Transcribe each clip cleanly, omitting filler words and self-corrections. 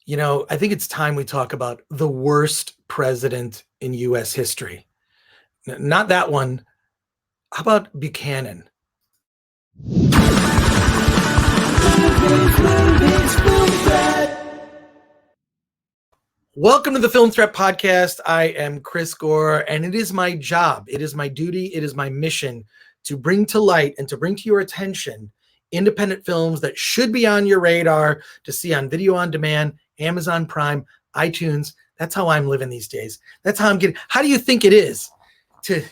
I think it's time we talk about the worst president in U.S. history. Not that one. How about Buchanan? Welcome to the Film Threat Podcast. I am Chris Gore, and it is my job, it is my duty, it is my mission to bring to light and to bring to your attention independent films that should be on your radar to see on video on demand, Amazon Prime, iTunes. That's how I'm living these days. That's how I'm getting. How do you think it is to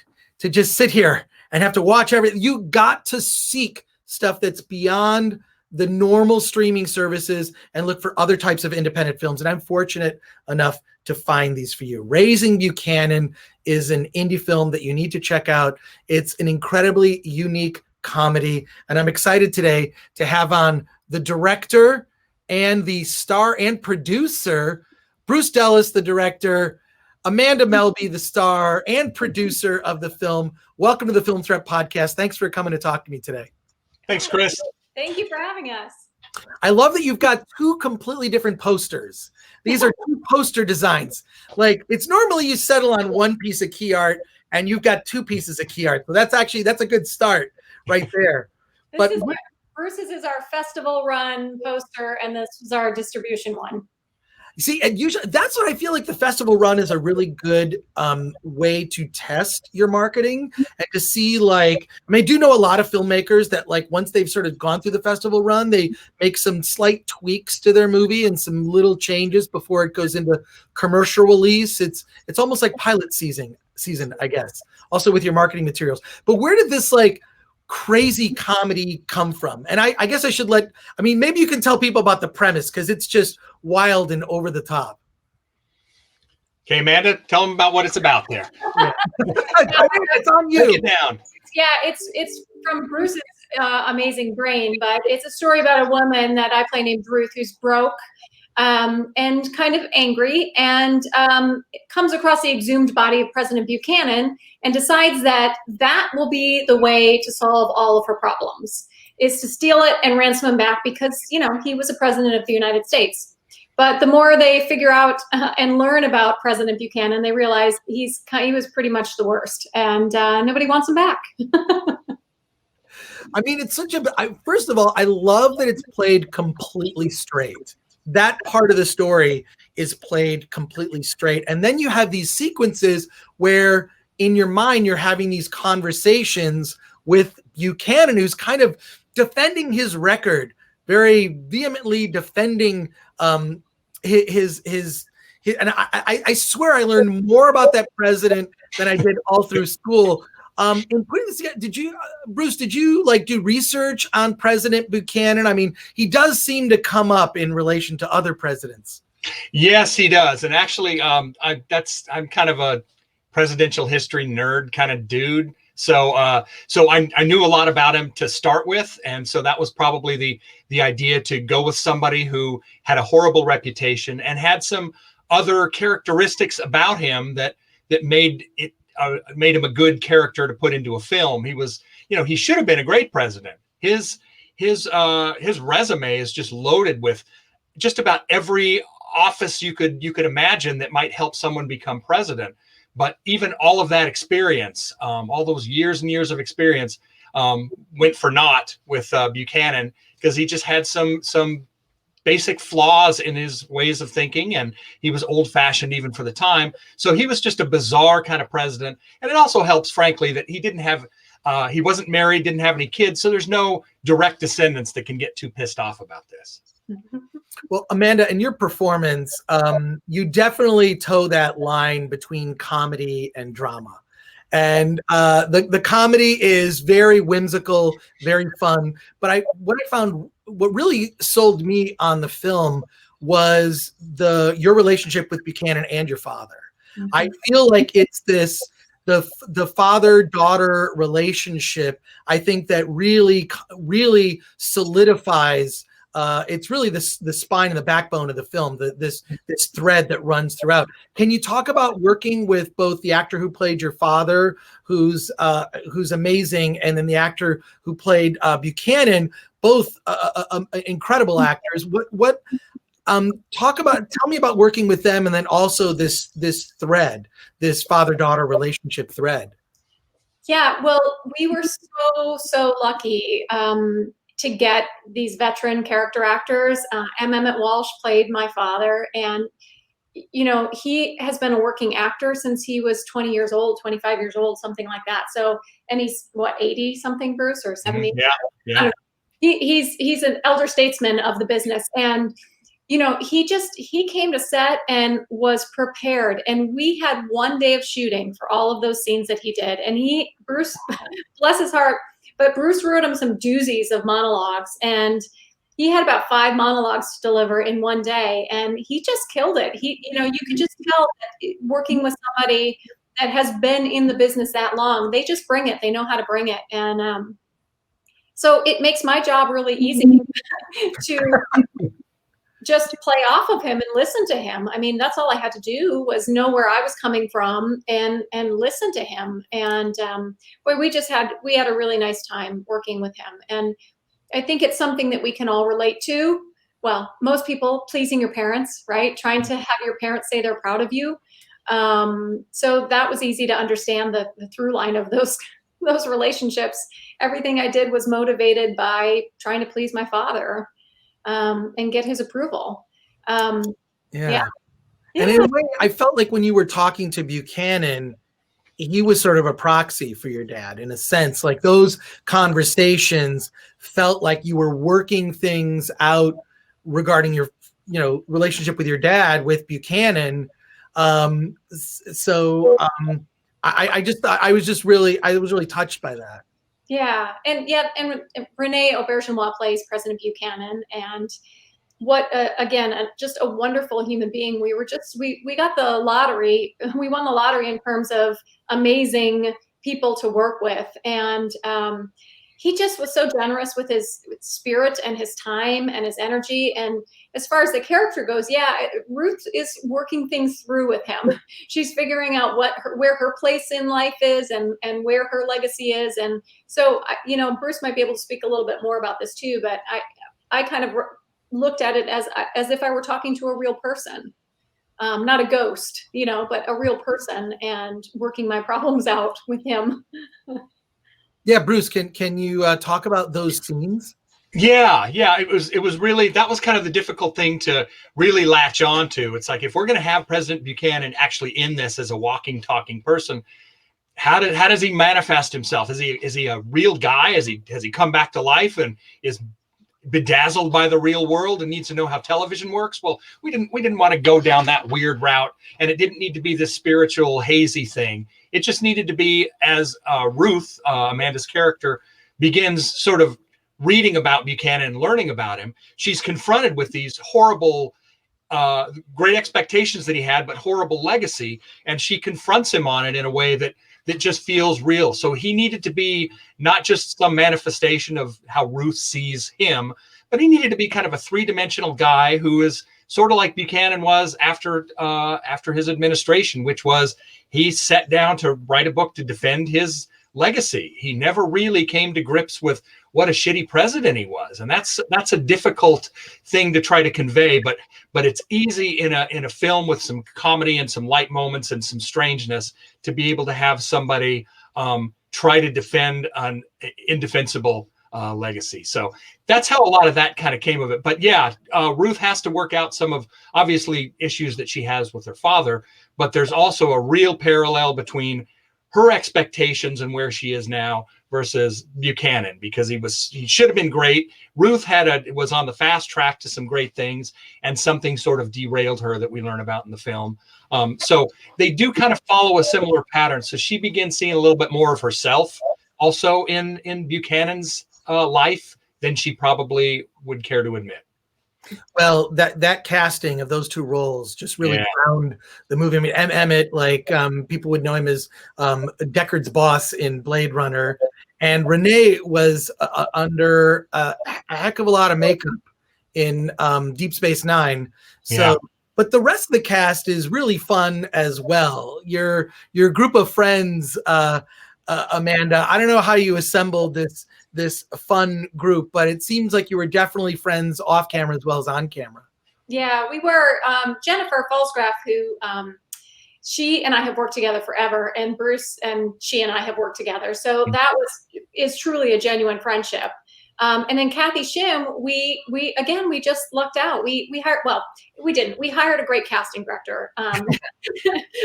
just sit here and have to watch everything? You got to seek stuff that's beyond the normal streaming services and look for other types of independent films. And I'm fortunate enough to find these for you. Raising Buchanan is an indie film that you need to check out. It's an incredibly unique comedy. And I'm excited today to have on the director and the star and producer, Bruce Dellis, the director, Amanda Melby, the star and producer of the film. Welcome to the Film Threat Podcast. Thanks for coming to talk to me today. Thanks, Chris. Thank you for having us. I love that you've got two completely different posters. These are two poster designs. Like, it's normally you settle on one piece of key art and you've got two pieces of key art. So that's a good start right there. Bruce's is our festival run poster, and this is our distribution one. See, and usually that's what I feel like the festival run is a really good way to test your marketing and to see, like, I do know a lot of filmmakers that, like, once they've sort of gone through the festival run, they make some slight tweaks to their movie and some little changes before it goes into commercial release. It's almost like pilot season, I guess, also with your marketing materials. But where did this, like, crazy comedy come from? And I guess I should maybe you can tell people about the premise, because it's just wild and over the top. Okay, Amanda, tell them about what it's about there. Yeah. It's on you. Take it down. Yeah, it's from Bruce's amazing brain, but it's a story about a woman that I play named Ruth, who's broke and kind of angry, and comes across the exhumed body of President Buchanan and decides that will be the way to solve all of her problems, is to steal it and ransom him back, because, he was a president of the United States. But the more they figure out and learn about President Buchanan, they realize he was pretty much the worst, and nobody wants him back. It's first of all, I love that it's played completely straight. That part of the story is played completely straight. And then you have these sequences where in your mind, you're having these conversations with Buchanan, who's kind of defending his record, very vehemently defending his and I swear I learned more about that president than I did all through school. In putting this together, Bruce, did you do research on President Buchanan? He does seem to come up in relation to other presidents. Yes, he does. And actually, I'm kind of a presidential history nerd kind of dude. So I knew a lot about him to start with. And so that was probably the idea, to go with somebody who had a horrible reputation and had some other characteristics about him that made him a good character to put into a film. He was, he should have been a great president. His resume is just loaded with just about every office you could imagine that might help someone become president. But even all of that experience, all those years and years of experience, went for naught with Buchanan, because he just had some basic flaws in his ways of thinking, and he was old-fashioned even for the time. So he was just a bizarre kind of president. And it also helps, frankly, that he wasn't married, didn't have any kids, so there's no direct descendants that can get too pissed off about this. Well, Amanda, in your performance, you definitely toe that line between comedy and drama. And the comedy is very whimsical, very fun. But what really sold me on the film was your relationship with Buchanan and your father. Mm-hmm. I feel like it's the father-daughter relationship, I think, that really, really solidifies. It's really the spine and the backbone of the film, this thread that runs throughout. Can you talk about working with both the actor who played your father, who's amazing, and then the actor who played Buchanan, both incredible actors? What Tell me about working with them, and then also this thread, this father-daughter relationship thread. Yeah, well, we were so lucky to get these veteran character actors. Emmett Walsh played my father, and you know, he has been a working actor since he was 20 years old, 25 years old, something like that. So, and he's what, 80 something, Bruce, or 70? Yeah. He's an elder statesman of the business, and you know, he came to set and was prepared, and we had one day of shooting for all of those scenes that he did. And Bruce, bless his heart, but Bruce wrote him some doozies of monologues, and he had about 5 monologues to deliver in one day, and he just killed it. You know, you could just tell that working with somebody that has been in the business that long, they just bring it. They know how to bring it, and so it makes my job really easy to just play off of him and listen to him. I mean, that's all I had to do was know where I was coming from and listen to him. And boy, we had a really nice time working with him. And I think it's something that we can all relate to. Well, most people pleasing your parents, right? Trying to have your parents say they're proud of you. So that was easy to understand the through line of those relationships. Everything I did was motivated by trying to please my father. And get his approval. Yeah. And in a way, I felt like when you were talking to Buchanan, he was sort of a proxy for your dad in a sense. Like those conversations felt like you were working things out regarding your, you know, relationship with your dad with Buchanan. I was really touched by that. Yeah, and Renee Aubergenois plays President Buchanan, and what again, just a wonderful human being. We got the lottery. We won the lottery in terms of amazing people to work with, and he just was so generous with his spirit and his time and his energy. And as far as the character goes, yeah, Ruth is working things through with him. She's figuring out where her place in life is and where her legacy is. And so, you know, Bruce might be able to speak a little bit more about this too, but I kind of looked at it as if I were talking to a real person, not a ghost, you know, but a real person, and working my problems out with him. Yeah, Bruce, can you talk about those scenes? Yeah, it was really, that was kind of the difficult thing to really latch on to. It's like, if we're going to have President Buchanan actually in this as a walking, talking person, how does he manifest himself? Is he a real guy? Has he come back to life and is bedazzled by the real world and needs to know how television works? Well, we didn't want to go down that weird route, and it didn't need to be this spiritual hazy thing. It just needed to be, as Ruth, Amanda's character, begins sort of reading about Buchanan and learning about him, she's confronted with these horrible, great expectations that he had, but horrible legacy, and she confronts him on it in a way that just feels real. So he needed to be not just some manifestation of how Ruth sees him, but he needed to be kind of a three-dimensional guy who is sort of like Buchanan was after his administration, which was he sat down to write a book to defend his legacy. He never really came to grips with what a shitty president he was, and that's a difficult thing to try to convey. But it's easy in a film with some comedy and some light moments and some strangeness to be able to have somebody try to defend an indefensible legacy. So that's how a lot of that kind of came of it. But yeah, Ruth has to work out some of obviously issues that she has with her father, but there's also a real parallel between her expectations and where she is now versus Buchanan, because he should have been great. Ruth was on the fast track to some great things, and something sort of derailed her that we learn about in the film. So they do kind of follow a similar pattern. So she begins seeing a little bit more of herself also in Buchanan's life than she probably would care to admit. Well, that casting of those two roles just really ground the movie. I mean, Emmett, like people would know him as Deckard's boss in Blade Runner, and Renee was under a heck of a lot of makeup in Deep Space Nine. So, but the rest of the cast is really fun as well. Your group of friends, Amanda, I don't know how you assembled this fun group, but it seems like you were definitely friends off camera as well as on camera. Yeah, we were. Jennifer Falsgraf, who she and I have worked together forever, and Bruce and she and I have worked together. So that is truly a genuine friendship. And then Kathy Shim, we just lucked out. We hired, well, we didn't. We hired a great casting director.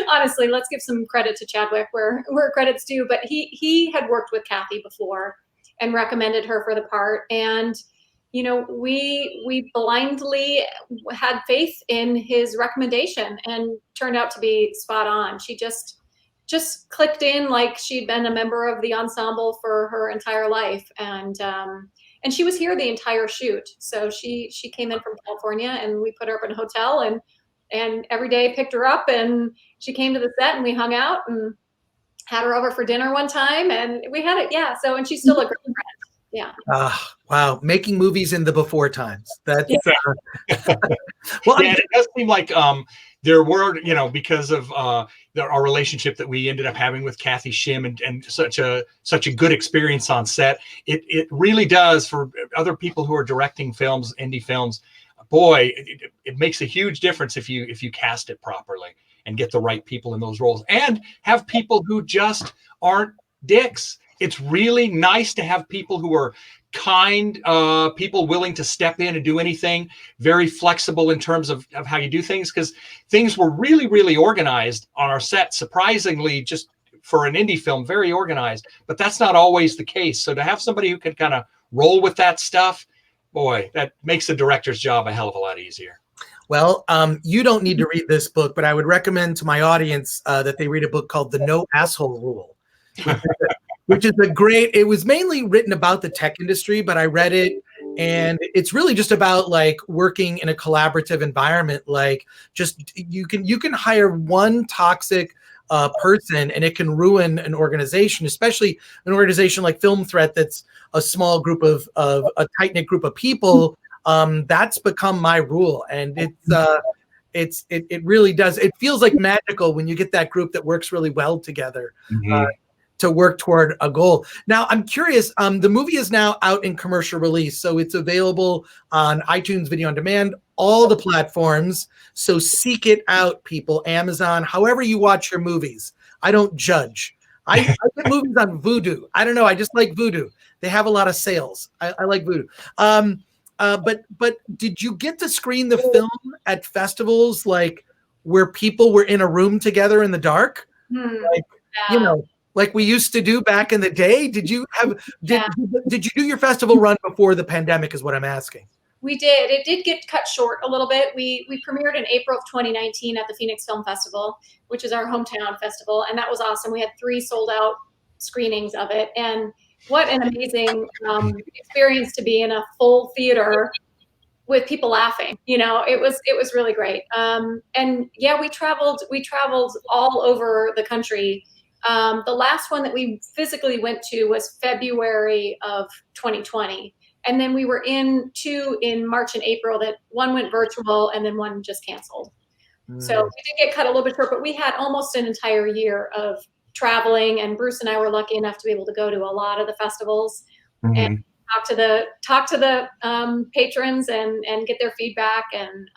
Honestly, let's give some credit to Chadwick where credit's due. But he had worked with Kathy before and recommended her for the part. And you know, we blindly had faith in his recommendation and turned out to be spot on. She just clicked in like she'd been a member of the ensemble for her entire life. And she was here the entire shoot. So she came in from California, and we put her up in a hotel, and every day picked her up, and she came to the set, and we hung out and had her over for dinner one time, and we had it. Yeah. So, and she's still a great friend. Yeah. Wow. Making movies in the before times. That's well, yeah, it does seem like there were, you know, because of our relationship that we ended up having with Kathy Shim and such a good experience on set. It really does for other people who are directing films, indie films. Boy, it makes a huge difference if you cast it properly and get the right people in those roles and have people who just aren't dicks. It's really nice to have people who are kind, people willing to step in and do anything, very flexible in terms of how you do things, because things were really, really organized on our set, surprisingly, just for an indie film, very organized, but that's not always the case. So to have somebody who can kind of roll with that stuff, boy, that makes the director's job a hell of a lot easier. Well, you don't need to read this book, but I would recommend to my audience that they read a book called The No Asshole Rule. Which is it was mainly written about the tech industry, but I read it and it's really just about like working in a collaborative environment. Like just, you can hire one toxic person and it can ruin an organization, especially an organization like Film Threat. That's a small group of a tight knit group of people. That's become my rule. And it really does. It feels like magical when you get that group that works really well together. Mm-hmm. To work toward a goal. Now, I'm curious, the movie is now out in commercial release, so it's available on iTunes Video on Demand, all the platforms, so seek it out, people. Amazon, however you watch your movies. I don't judge. I get movies on Vudu. I don't know, I just like Vudu. They have a lot of sales. I like Vudu. But did you get to screen the film at festivals, like where people were in a room together in the dark? Like, you know, like we used to do back in the day? Did you do your festival run before the pandemic is what I'm asking? We did. It did get cut short a little bit. We premiered in April of 2019 at the Phoenix Film Festival, which is our hometown festival. And that was awesome. We had 3 sold out screenings of it. And what an amazing experience to be in a full theater with people laughing. You know, it was really great. And yeah, we traveled all over the country. The last one that we physically went to was February of 2020. And then we were in 2 in March and April, that one went virtual and then one just canceled. So we did get cut a little bit short, but we had almost an entire year of traveling, and Bruce and I were lucky enough to be able to go to a lot of the festivals and talk to the patrons and get their feedback. And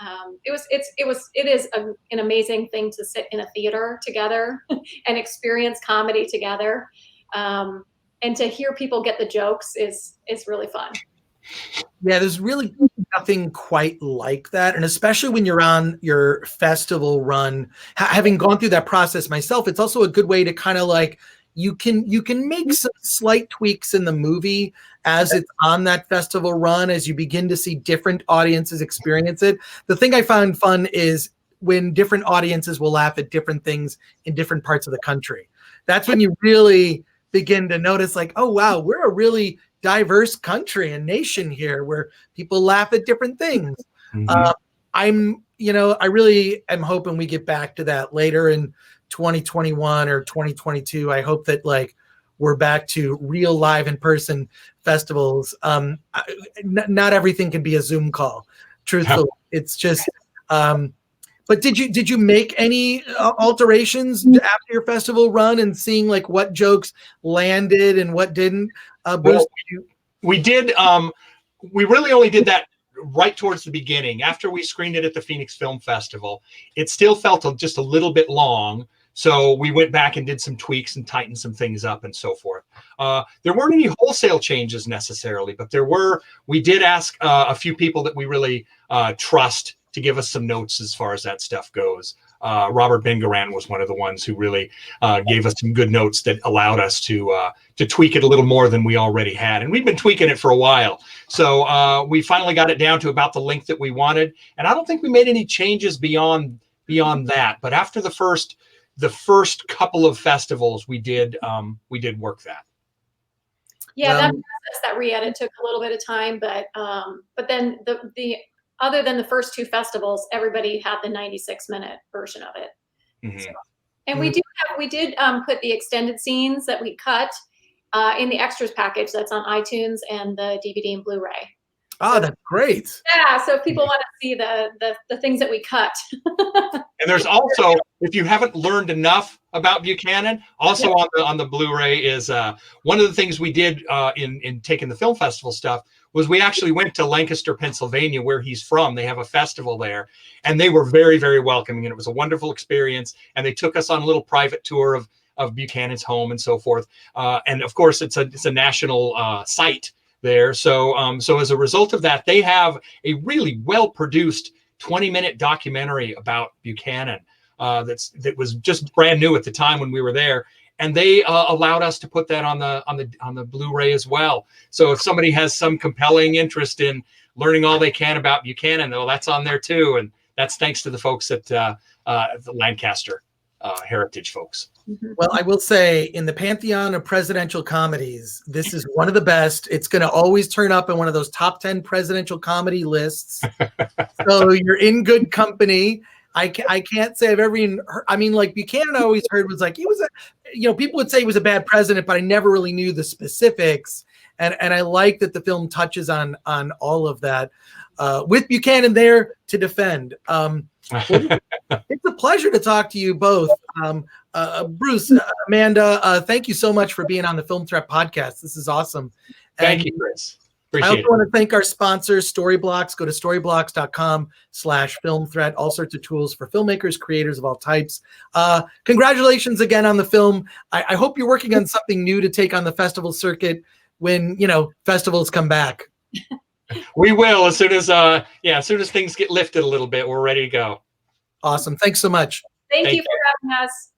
it is an amazing thing to sit in a theater together and experience comedy together. And to hear people get the jokes is really fun. Yeah, there's really nothing quite like that. And especially when you're on your festival run, having gone through that process myself, it's also a good way to kind of like, you can make some slight tweaks in the movie as it's on that festival run, as you begin to see different audiences experience it. The thing I found fun is when different audiences will laugh at different things in different parts of the country. That's when you really begin to notice like, oh, wow, we're a really diverse country and nation here where people laugh at different things. I really am hoping we get back to that later in 2021 or 2022. I hope that like we're back to real live in-person festivals. Not everything can be a Zoom call, truthfully. It's just, but did you make any alterations after your festival run and seeing like what jokes landed and what didn't? Bruce, well, we did. We really only did that right towards the beginning, after we screened it at the Phoenix Film Festival, it still felt just a little bit long. So we went back and did some tweaks and tightened some things up and so forth. There weren't any wholesale changes necessarily, but we did ask a few people that we really trust to give us some notes as far as that stuff goes. Robert Bengaran was one of the ones who really gave us some good notes that allowed us to tweak it a little more than we already had. And we've been tweaking it for a while. So we finally got it down to about the length that we wanted. And I don't think we made any changes beyond that. But after the first couple of festivals, we did work that. Yeah, that process, that re-edit took a little bit of time, but then the other than the first two festivals, everybody had the 96-minute version of it. Mm-hmm. So, and we did put the extended scenes that we cut in the extras package that's on iTunes and the DVD and Blu-ray. Oh, that's great. Yeah, so if people want to see the things that we cut. And there's also, if you haven't learned enough about Buchanan, also on the Blu-ray is one of the things we did in taking the film festival stuff was we actually went to Lancaster, Pennsylvania, where he's from. They have a festival there, and they were very, very welcoming, and it was a wonderful experience. And they took us on a little private tour of Buchanan's home and so forth. And of course, it's a national site there. So so as a result of that, they have a really well-produced 20-minute documentary about Buchanan that was just brand new at the time when we were there. And they allowed us to put that on the Blu-ray as well. So if somebody has some compelling interest in learning all they can about Buchanan, well, that's on there too. And that's thanks to the folks at the Lancaster Heritage folks. Well, I will say in the pantheon of presidential comedies, this is one of the best. It's going to always turn up in one of those top 10 presidential comedy lists. So you're in good company. I can't say I've ever even heard, I mean, like Buchanan, I always heard was like, he was people would say he was a bad president, but I never really knew the specifics. And I like that the film touches on all of that with Buchanan there to defend. It's a pleasure to talk to you both. Bruce, Amanda, thank you so much for being on the Film Threat podcast. This is awesome. Thank you, Chris. I also want to thank our sponsors, Storyblocks. Go to storyblocks.com/film threat. All sorts of tools for filmmakers, creators of all types. Congratulations again on the film. I hope you're working on something new to take on the festival circuit when, festivals come back. We will as soon as things get lifted a little bit. We're ready to go. Awesome. Thanks so much. Thank you for having us.